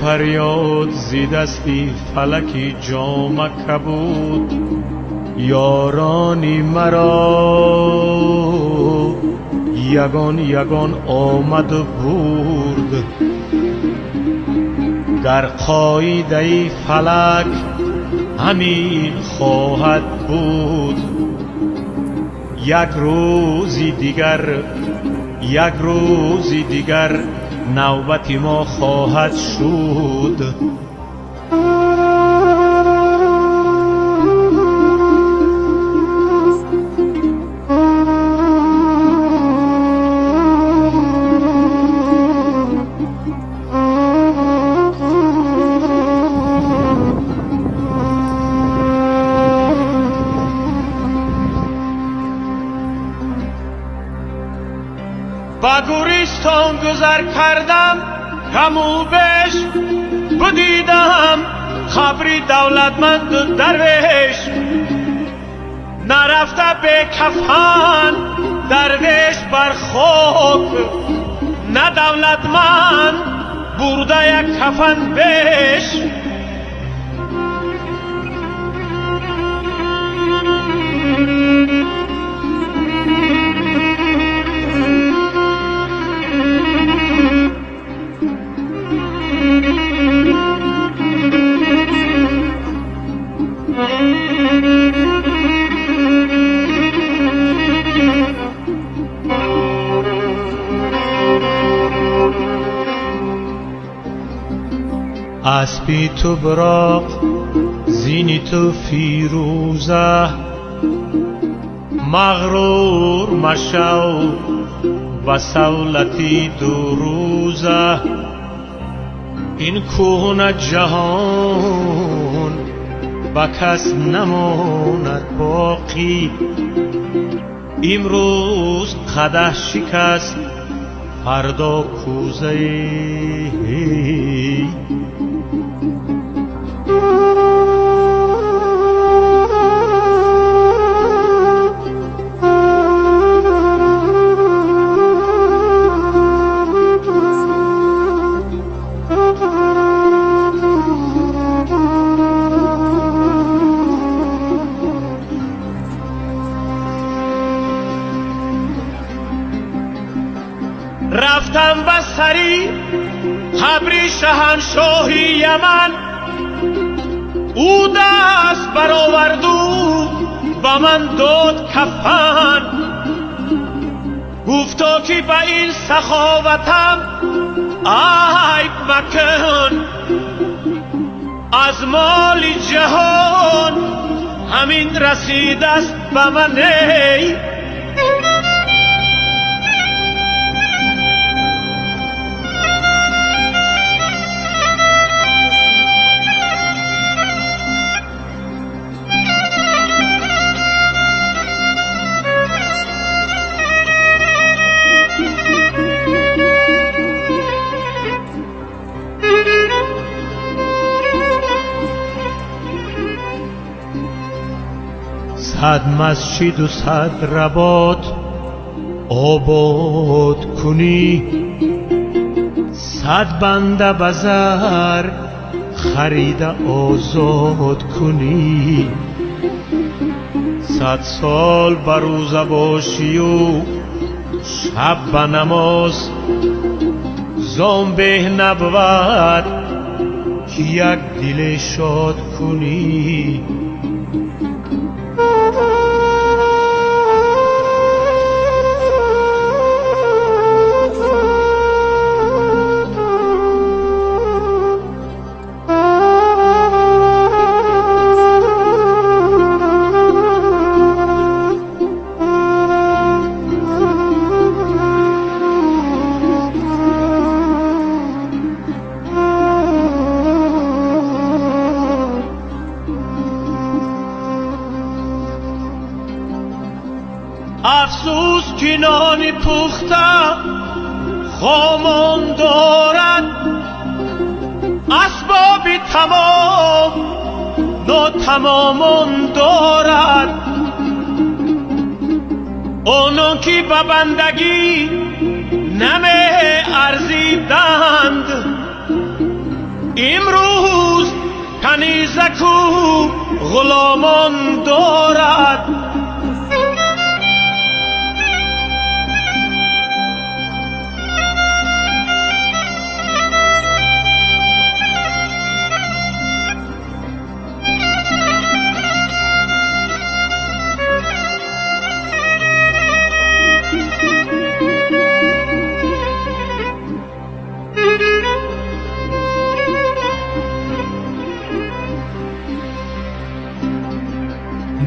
فریاد زی دستی فلکی جام کبود یارانی مرا یگان یگان آمد و برد گر قاعده فلک همین خواهد بود یک روزی دیگر نوبت ما خواهد شد با گوریستان گذر کردم همو بش بدیدم خبری دولتمند و درویش نرفته به کفن درویش بر خاک نه دولتمند برده یک کفن بش اسبی تو براق زینی تو فیروزه مغرور مشو و سولتی دو روزه این کهنه جهان با کس نماند باقی امروز قدح شکست فردا کوزه رفتم به سری خبری شاهنشاهی یمن او دست برآورد و به من داد کفن گفتا که به این سخاوتم عیب مکن از مال جهان همین رسید است به من صد مسجد و صد رباط آباد کنی صد بنده بزر خریده آزاد کنی صد سال بر روزه باشی و شب به نماز زان به نبود که یک دل شاد کنی افسوس که نان پخته خامان دارد اسباب تمام ناتمامان دارد آنان که به بندگی نمی ارزیدند امروز کنیزک و غلامان دارد.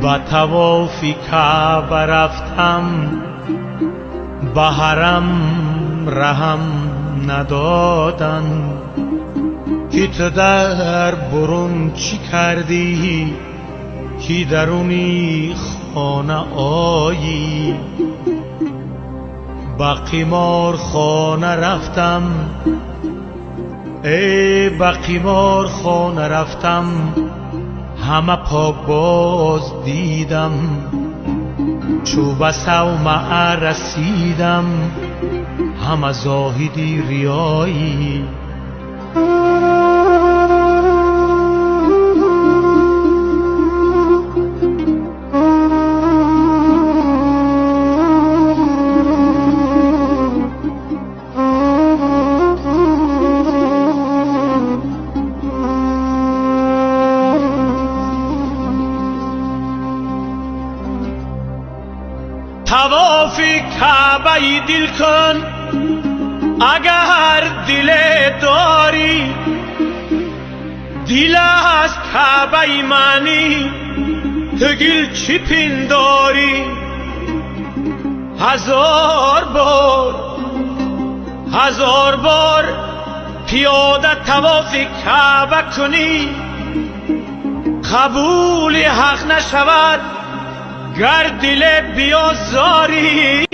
با طوافی کعبه رفتم، به حرم رهم ندادن که تو در برون چی کردی که درونی خانه آیی. با قمار خانه رفتم، با قمار خانه رفتم، همه پاک باز دیدم. چو به صومعه رسیدم، همه زاهدی ریایی. طواف کعبه دل کن اگر دل داری، دل از کعبه معنی تو گل چی پنداری. هزار بار پیاده طواف کعبه کنی، قبول حق نشود گر دل بیازاری.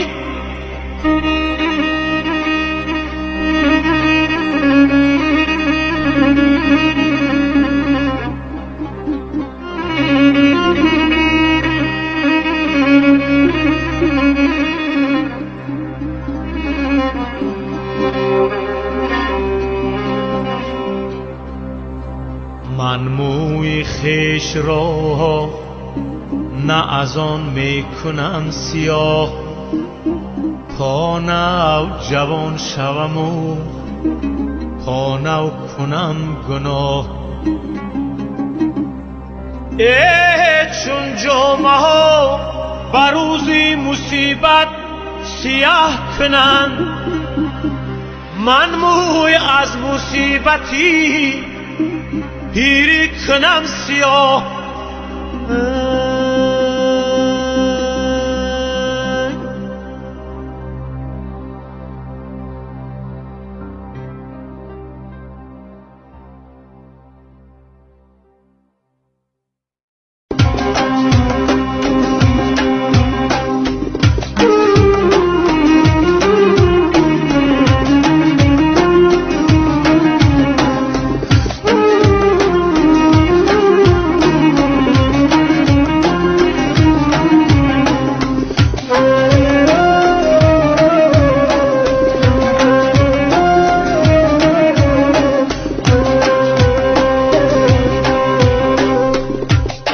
من موی خویش را نه از آن می کنم سیاه، تا نو جوان شوم و تا نو کنم گناه. چون جامه ها بر روز مصیبت سیاه کنند، من موی از مصیبتی پیری کنم سیاه.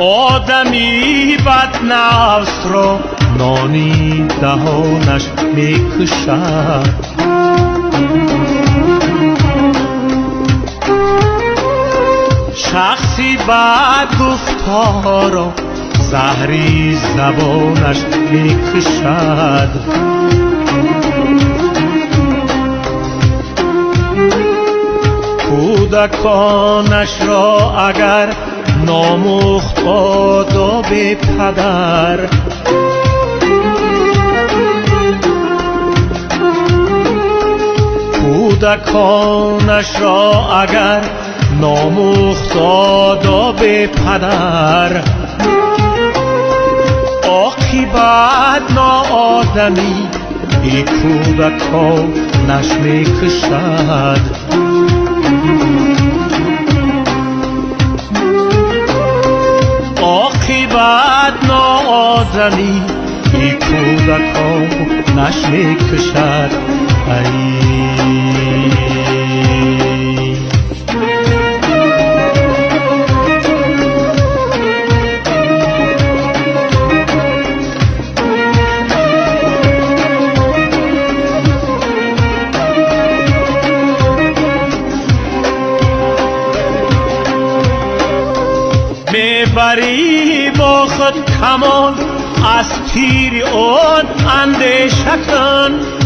آدمی بدنفس را نانی دهانش میکشد، شخصی بد گفتار را زهری زبانش میکشد. کودکانش را اگر ناموخت آداب پدر، کودکانش را اگر ناموخت آداب پدر، عاقبت ناآدمی بی کودکانش میکشد. عاقبت ناآدمی بی کودکانش میکشد. ای ببری با خود کمان از تیر اون اندیشه کن